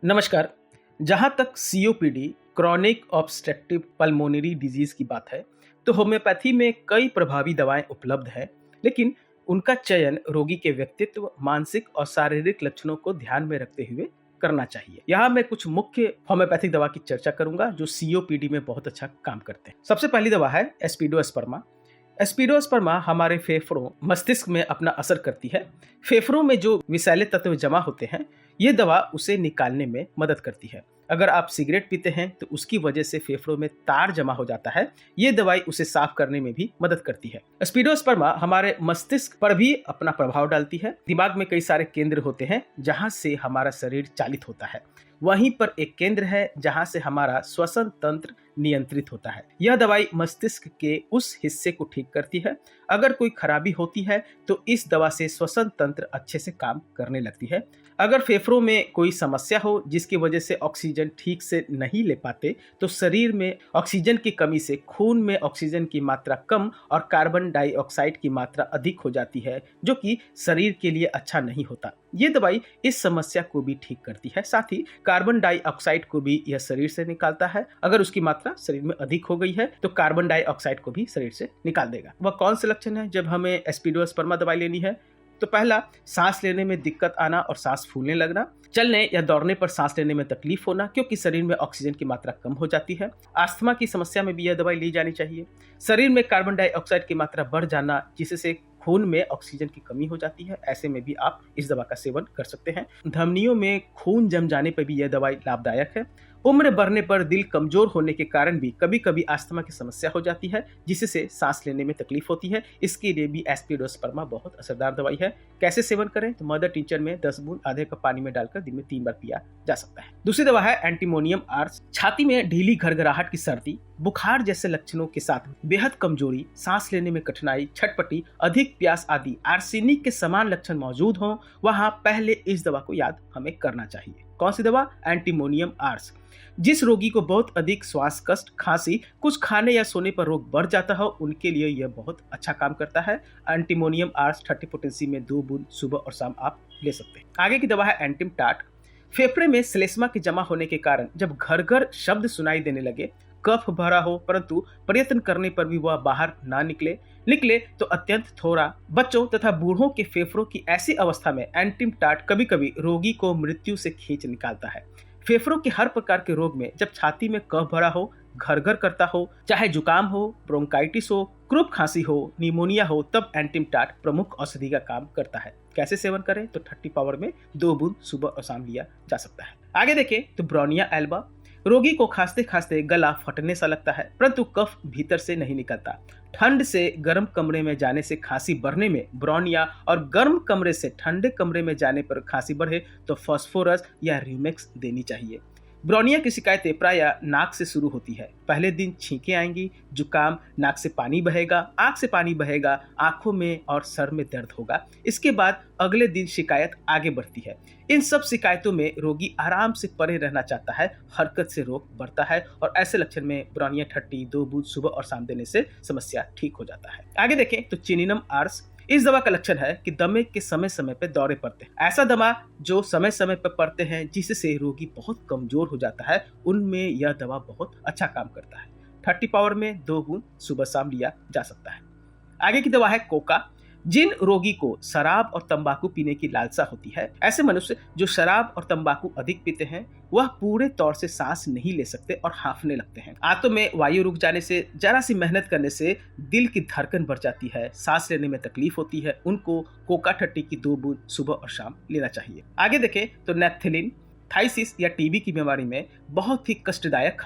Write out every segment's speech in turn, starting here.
नमस्कार। जहाँ तक COPD chronic obstructive pulmonary disease की बात है, तो होम्योपैथी में कई प्रभावी दवाएं उपलब्ध हैं, लेकिन उनका चयन रोगी के व्यक्तित्व, मानसिक और शारीरिक लक्षणों को ध्यान में रखते हुए करना चाहिए। यहाँ मैं कुछ मुख्य होम्योपैथिक दवा की चर्चा करूंगा जो सीओपीडी में बहुत अच्छा काम करते हैं। सबसे पहली दवा है एस्पिडोस्पर्मा। एस्पिडोस्पर्मा हमारे फेफड़ों, मस्तिष्क में अपना असर करती है। फेफड़ों में जो विषैले तत्व जमा होते हैं, ये दवा उसे निकालने में मदद करती है। अगर आप सिगरेट पीते हैं तो उसकी वजह से फेफड़ों में तार जमा हो जाता है, ये दवाई उसे साफ करने में भी मदद करती है। एस्पिडोस्पर्मा हमारे मस्तिष्क पर भी अपना प्रभाव डालती है। दिमाग में कई सारे केंद्र होते हैं जहां से हमारा शरीर चालित होता है। वहीं पर एक केंद्र है जहां से हमारा श्वसन तंत्र नियंत्रित होता है। यह दवाई मस्तिष्क के उस हिस्से को ठीक करती है। अगर कोई खराबी होती है तो इस दवा से श्वसन तंत्र अच्छे से काम करने लगती है। अगर फेफड़ों में कोई समस्या हो जिसकी वजह से ऑक्सीजन ठीक से नहीं ले पाते, तो शरीर में ऑक्सीजन की कमी से खून में ऑक्सीजन की मात्रा कम और कार्बन डाइऑक्साइड की मात्रा अधिक हो जाती है, जो कि शरीर के लिए अच्छा नहीं होता। ये दवाई इस समस्या को भी ठीक करती है। साथ ही कार्बन डाइऑक्साइड को भी यह शरीर से निकालता है। अगर उसकी मात्रा शरीर में अधिक हो गई है तो कार्बन डाइऑक्साइड को भी शरीर से निकाल देगा। वह कौन से लक्षण है जब हमें एस्पिडोस्पर्मा दवाई लेनी है? तो पहला, सांस लेने में दिक्कत आना और सांस फूलने लगना, चलने या दौड़ने पर सांस लेने में तकलीफ होना क्योंकि शरीर में ऑक्सीजन की मात्रा कम हो जाती है। अस्थमा की समस्या में भी यह दवाई ली जानी चाहिए। शरीर में कार्बन डाइऑक्साइड की मात्रा बढ़ जाना जिससे खून में ऑक्सीजन की कमी हो जाती है, ऐसे में भी आप इस दवा का सेवन कर सकते हैं। धमनियों में खून जम जाने पर भी यह दवाई लाभदायक है। उम्र बढ़ने पर दिल कमजोर होने के कारण भी कभी कभी अस्थमा की समस्या हो जाती है जिससे सांस लेने में तकलीफ होती है। इसके लिए भी एस्पिडोस्पर्मा बहुत असरदार दवाई है। कैसे सेवन करें? तो मदर टिंचर में 10 बूंद आधे कप पानी में डालकर दिन में 3 बार पिया जा सकता है। दूसरी दवा है एंटीमोनियम आर्स। छाती में ढीली घरघराहट की सर्दी, बुखार जैसे लक्षणों के साथ बेहद कमजोरी, सांस लेने में कठिनाई, छटपटी, अधिक प्यास आदि आर्सेनिक के समान लक्षण मौजूद हों, वहां पहले इस दवा को याद हमें करना चाहिए। कौन सी दवा? Antimonium ars. जिस रोगी को बहुत अधिक श्वास कष्ट, खांसी, कुछ खाने या सोने पर रोग बढ़ जाता हो, उनके लिए यह बहुत अच्छा काम करता है। एंटीमोनियम आर्स 30 पोटेंसी में 2 बूंद सुबह और शाम आप ले सकते हैं। आगे की दवा है एंटिम टाट। फेफड़े में श्लेष्मा के जमा होने के कारण जब घर घर शब्द सुनाई देने लगे, कफ भरा हो परंतु प्रयत्न करने पर भी वह बाहर ना निकले तो अत्यंत थोड़ा, बच्चों तथा बूढ़ों के फेफड़ों की ऐसी अवस्था में एंटिम टाट कभी कभी रोगी को मृत्यु से खींच निकालता है। फेफड़ों के हर प्रकार के रोग में जब छाती में कफ भरा हो, घर घर करता हो, चाहे जुकाम हो, ब्रोंकाइटिस हो, क्रूप खांसी हो, निमोनिया हो, तब एंटिम टाट प्रमुख औषधि का काम करता है। कैसे सेवन करें? तो 30 पावर में 2 बूंद सुबह और शाम लिया जा सकता है। आगे देखें तो ब्रोनिया एल्बा। रोगी को खांसते खांसते गला फटने सा लगता है परंतु कफ भीतर से नहीं निकलता। ठंड से गर्म कमरे में जाने से खांसी बढ़ने में ब्रोनिया और गर्म कमरे से ठंडे कमरे में जाने पर खांसी बढ़े तो फास्फोरस या र्यूमेक्स देनी चाहिए। ब्रोनिया की शिकायतें प्राय नाक से शुरू होती है। पहले दिन छींकें आएंगी, जुकाम, नाक से पानी बहेगा, आंख से पानी बहेगा, आंखों में और सर में दर्द होगा। इसके बाद अगले दिन शिकायत आगे बढ़ती है। इन सब शिकायतों में रोगी आराम से परे रहना चाहता है, हरकत से रोग बढ़ता है और ऐसे लक्षण में ब्रोनिया 30 2 बूंद सुबह और शाम देने से समस्या ठीक हो जाता है। आगे देखें तो चिनिनम आर्स। इस दवा का लक्षण है कि दमे के समय समय पर दौरे पड़ते हैं। ऐसा दमा जो समय समय पर पड़ते हैं जिससे रोगी बहुत कमजोर हो जाता है, उनमें यह दवा बहुत अच्छा काम करता है। 30 पावर में 2 बूंद सुबह शाम लिया जा सकता है। आगे की दवा है कोका। जिन रोगी को शराब और तंबाकू पीने की लालसा होती है, ऐसे मनुष्य जो शराब और तंबाकू अधिक पीते हैं, वह पूरे तौर से सांस नहीं ले सकते और हांफने लगते हैं। आंतों में वायु रुक जाने से, जरा सी मेहनत करने से दिल की धड़कन बढ़ जाती है, सांस लेने में तकलीफ होती है। उनको कोका 30 की 2 बूंद सुबह और शाम लेना चाहिए। आगे देखें तो नेफ्थेलिन। थाइसिस या टीबी की बीमारी में बहुत ही कष्टदायक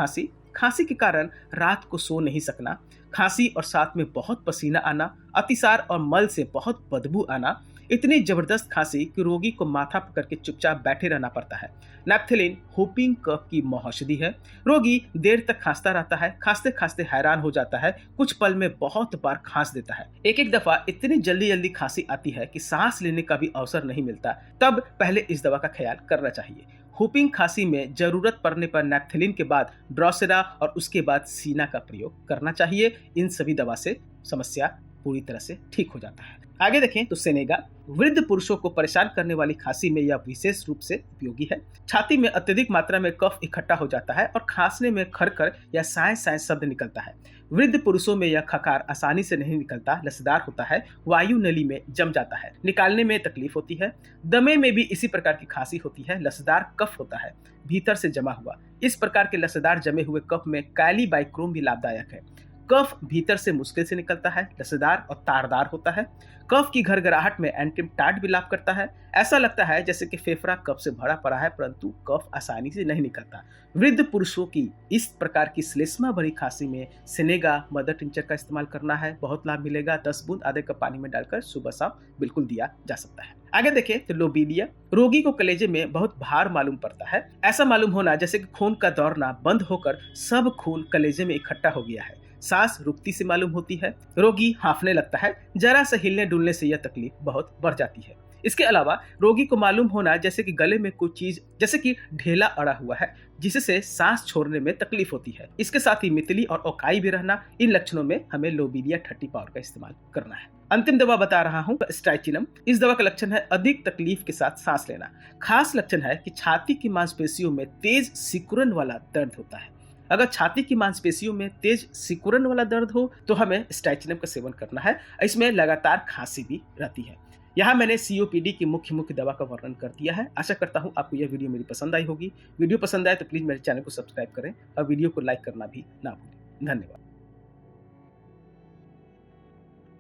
खांसी के कारण रात को सो नहीं सकना, खांसी और साथ में बहुत पसीना आना, अतिसार और मल से बहुत बदबू आना, इतनी जबरदस्त खांसी कि रोगी को माथा पकड़ के चुपचाप बैठे रहना पड़ता है। नेफ्थेलिन व्हूपिंग कफ की औषधि है। रोगी देर तक खांसता रहता है, खांसते खांसते हैरान हो जाता है, कुछ पल में बहुत बार खांस देता है। एक दफा इतनी जल्दी खांसी आती है कि सांस लेने का भी अवसर नहीं मिलता। तब पहले इस दवा का ख्याल करना चाहिए। व्हूपिंग खांसी में जरूरत पड़ने पर नेफ्थेलिन के बाद ड्रोसेरा और उसके बाद सीना का प्रयोग करना चाहिए। इन सभी दवा से समस्या पूरी तरह से ठीक हो जाता है। आगे देखें तो सेनेगा वृद्ध पुरुषों को परेशान करने वाली खांसी में यह विशेष रूप से उपयोगी है। छाती में अत्यधिक मात्रा में कफ इकट्ठा हो जाता है और खांसने में खरखर या साए साए शब्द निकलता है। वृद्ध पुरुषों में यह खकार आसानी से नहीं निकलता, लसदार होता है, वायु नली में जम जाता है, निकालने में तकलीफ होती है। दमे में भी इसी प्रकार की खांसी होती है, लसदार कफ होता है, भीतर से जमा हुआ। इस प्रकार के लसदार जमे हुए कफ में कैलीबाइक्रोम भी लाभदायक है। कफ भीतर से मुश्किल से निकलता है, लसदार और तारदार होता है। कफ की घरघराहट में एंटिमटाट भी लाभ करता है। ऐसा लगता है जैसे कि फेफड़ा कफ से भरा पड़ा है, परंतु कफ आसानी से नहीं निकलता। वृद्ध पुरुषों की इस प्रकार की श्लेष्मा भरी खांसी में सेनेगा मदर टिंचर का इस्तेमाल करना है, बहुत लाभ मिलेगा। 10 बूंद आधे कप पानी में डालकर सुबह शाम बिल्कुल दिया जा सकता है। आगे देखें तो लोबीडिया रोगी को कलेजे में बहुत भार मालूम पड़ता है। ऐसा मालूम होना जैसे कि खून का दौड़ना बंद होकर सब खून कलेजे में इकट्ठा हो गया है। सांस रुकती से मालूम होती है। रोगी हांफने लगता है। जरा सा हिलने डुलने से यह तकलीफ बहुत बढ़ जाती है। इसके अलावा रोगी को मालूम होना जैसे कि गले में कुछ चीज जैसे कि ढेला अड़ा हुआ है, जिससे सांस छोड़ने में तकलीफ होती है। इसके साथ ही मितली और ओकाई भी रहना, इन लक्षणों में हमें लोबीडिया 30 पावर का इस्तेमाल करना है। अंतिम दवा बता रहा हूँ स्ट्राइचिनम। इस दवा का लक्षण है अधिक तकलीफ के साथ सांस लेना। खास लक्षण है कि छाती की मांसपेशियों में तेज सिकुड़न वाला दर्द होता है। अगर छाती की मांसपेशियों में तेज सिकुड़न वाला दर्द हो तो हमें स्ट्राइचिनम का सेवन करना है। इसमें लगातार खांसी भी रहती है। यहाँ मैंने सीओपीडी की मुख्य दवा का वर्णन कर दिया है। आशा करता हूँ आपको यह वीडियो मेरी पसंद आई होगी। वीडियो पसंद आए तो प्लीज मेरे चैनल को सब्सक्राइब करें और वीडियो को लाइक करना भी ना भूलें। धन्यवाद।